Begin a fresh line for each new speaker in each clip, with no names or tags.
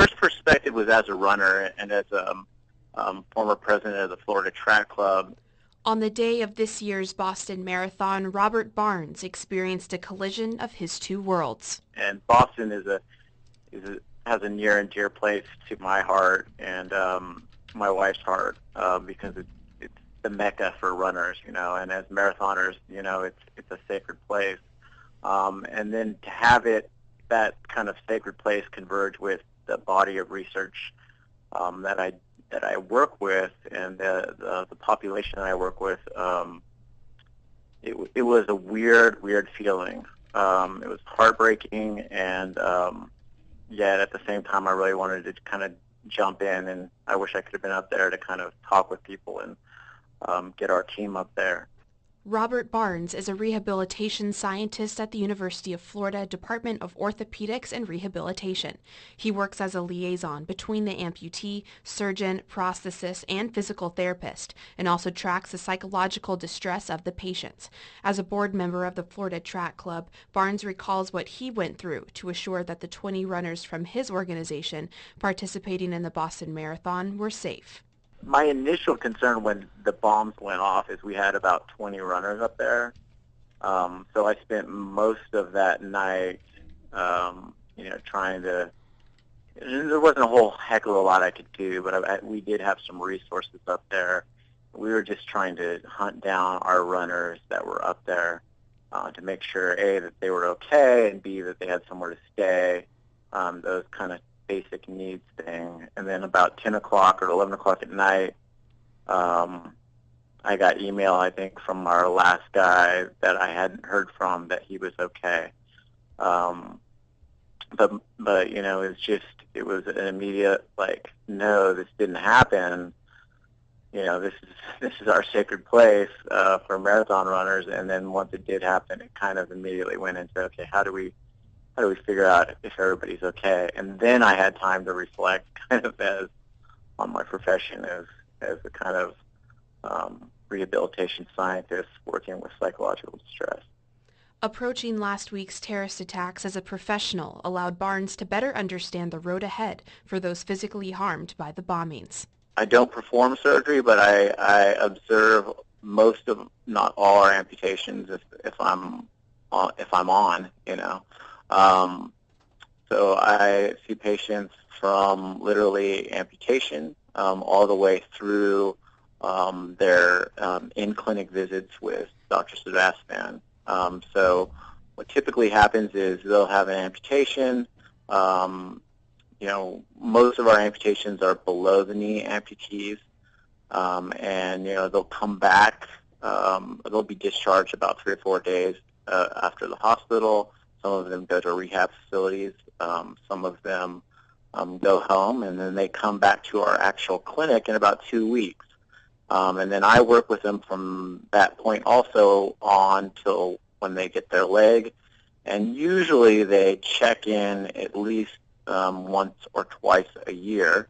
first perspective was as a runner and as a former president of the Florida Track Club.
On the day of this year's Boston Marathon, Robert Barnes experienced a collision of his two worlds.
And Boston has a near and dear place to my heart and my wife's heart because it's the mecca for runners, and as marathoners, it's a sacred place. And then to have that kind of sacred place converge with the body of research that I work with and the population that I work with, it was a weird feeling. It was heartbreaking, and yet at the same time, I really wanted to kind of jump in, and I wish I could have been up there to kind of talk with people and get our team up there.
Robert Barnes is a rehabilitation scientist at the University of Florida Department of Orthopedics and Rehabilitation. He works as a liaison between the amputee, surgeon, prosthetist, and physical therapist, and also tracks the psychological distress of the patients. As a board member of the Florida Track Club, Barnes recalls what he went through to assure that the 20 runners from his organization participating in the Boston Marathon were safe.
My initial concern when the bombs went off is we had about 20 runners up there. So I spent most of that night, trying to, there wasn't a whole heck of a lot I could do, but we did have some resources up there. We were just trying to hunt down our runners that were up there to make sure, A, that they were okay, and B, that they had somewhere to stay, those kind of basic needs thing. And then about 10 o'clock or 11 o'clock at night, I got email, I think, from our last guy that I hadn't heard from that he was okay. But it was an immediate, like, no, this didn't happen. This is our sacred place for marathon runners. And then once it did happen, it kind of immediately went into, okay, how do we figure out if everybody's okay? And then I had time to reflect kind of as on my profession as a kind of rehabilitation scientist working with psychological distress.
Approaching last week's terrorist attacks as a professional allowed Barnes to better understand the road ahead for those physically harmed by the bombings.
I don't perform surgery, but I observe most of, not all, our amputations if I'm on. So I see patients from literally amputation all the way through their in-clinic visits with Dr. Sebastian. So what typically happens is they'll have an amputation. Most of our amputations are below the knee amputees, and they'll come back. They'll be discharged about 3 or 4 days after the hospital. Some of them go to rehab facilities. Some of them go home, and then they come back to our actual clinic in about 2 weeks. And then I work with them from that point also on till when they get their leg. And usually they check in at least once or twice a year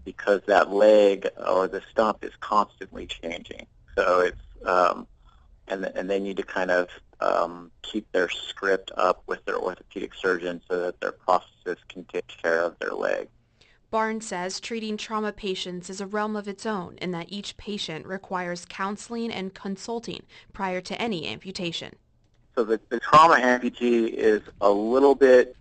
because that leg or the stump is constantly changing. So it's and they need to kind of keep their script up with their orthopedic surgeon so that their prosthetist can take care of their leg.
Barnes says treating trauma patients is a realm of its own in that each patient requires counseling and consulting prior to any amputation.
So the trauma amputee is a little bit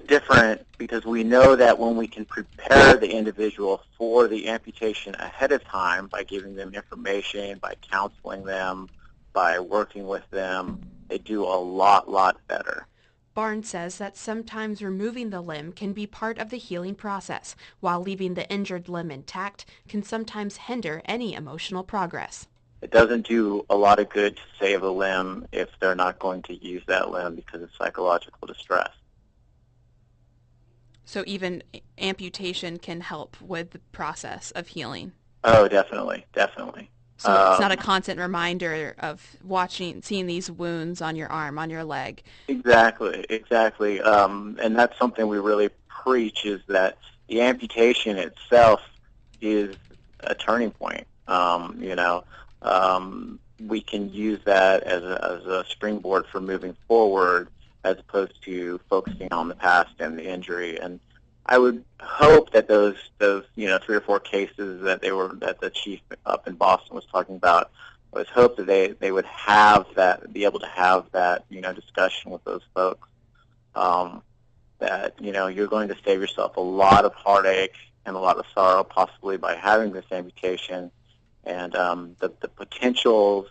different because we know that when we can prepare the individual for the amputation ahead of time by giving them information, by counseling them, by working with them, they do a lot better.
Barnes says that sometimes removing the limb can be part of the healing process, while leaving the injured limb intact can sometimes hinder any emotional progress.
It doesn't do a lot of good to save a limb if they're not going to use that limb because of psychological distress.
So even amputation can help with the process of healing?
Oh, definitely.
So it's not a constant reminder of seeing these wounds on your arm, on your leg.
Exactly. And that's something we really preach, is that the amputation itself is a turning point. We can use that as a springboard for moving forward as opposed to focusing on the past and the injury. And I would hope that those 3 or 4 cases that the chief up in Boston was talking about. I would hope that they would have that, be able to have that discussion with those folks. Um, that you're going to save yourself a lot of heartache and a lot of sorrow possibly by having this amputation, and the potentials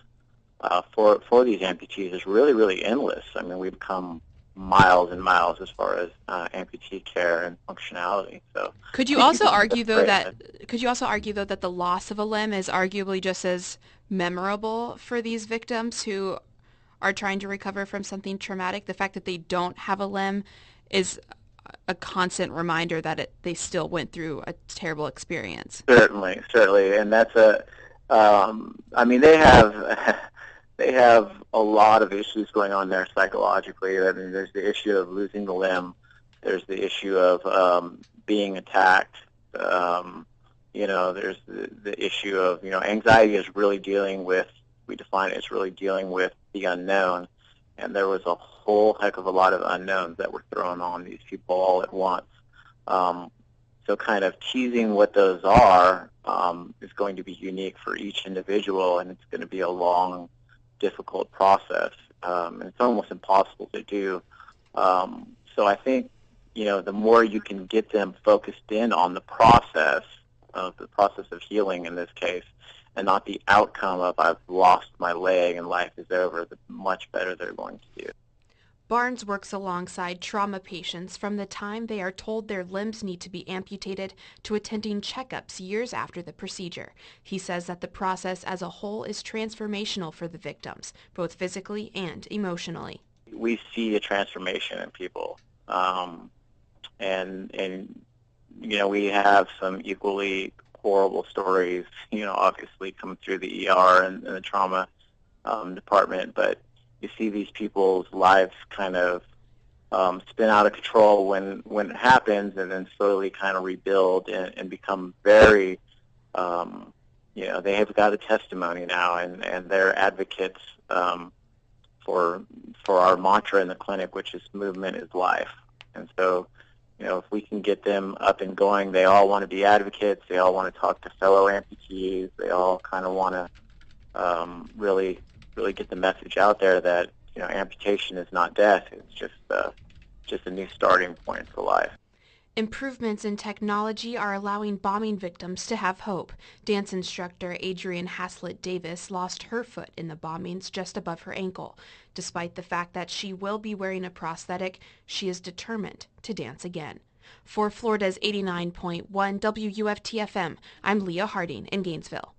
for these amputees is really, really endless. I mean, we've come miles and miles as far as amputee care and functionality. So
Could
I
you
think
also
people think
argue
that's
though
great.
that could you also argue though that the loss of a limb is arguably just as memorable for these victims who are trying to recover from something traumatic? The fact that they don't have a limb is a constant reminder that they still went through a terrible experience.
Certainly, certainly, and that's a. I mean, they have they have a lot of issues going on there psychologically. I mean, there's the issue of losing the limb. There's the issue of being attacked. There's the issue of anxiety is really dealing with. We define it as really dealing with the unknown, and there was a whole heck of a lot of unknowns that were thrown on these people all at once. Um, so kind of teasing what those are is going to be unique for each individual, and it's going to be a long, difficult process. And it's almost impossible to do. So I think, the more you can get them focused in on the process of healing in this case, and not the outcome of I've lost my leg and life is over, the much better they're going to do.
Barnes works alongside trauma patients from the time they are told their limbs need to be amputated to attending checkups years after the procedure. He says that the process as a whole is transformational for the victims, both physically and emotionally.
We see a transformation in people, and we have some equally horrible stories, obviously coming through the ER and the trauma department, but you see these people's lives kind of spin out of control when it happens, and then slowly kind of rebuild and become very, they have got a testimony now, and they're advocates for our mantra in the clinic, which is movement is life. And so, if we can get them up and going, they all want to be advocates. They all want to talk to fellow amputees. They all kind of want to really, really get the message out there that amputation is not death. It's just a new starting point for life.
Improvements in technology are allowing bombing victims to have hope. Dance instructor Adrienne Haslett Davis lost her foot in the bombings just above her ankle. Despite the fact that she will be wearing a prosthetic, she is determined to dance again. For Florida's 89.1 WUFT-FM, I'm Leah Harding in Gainesville.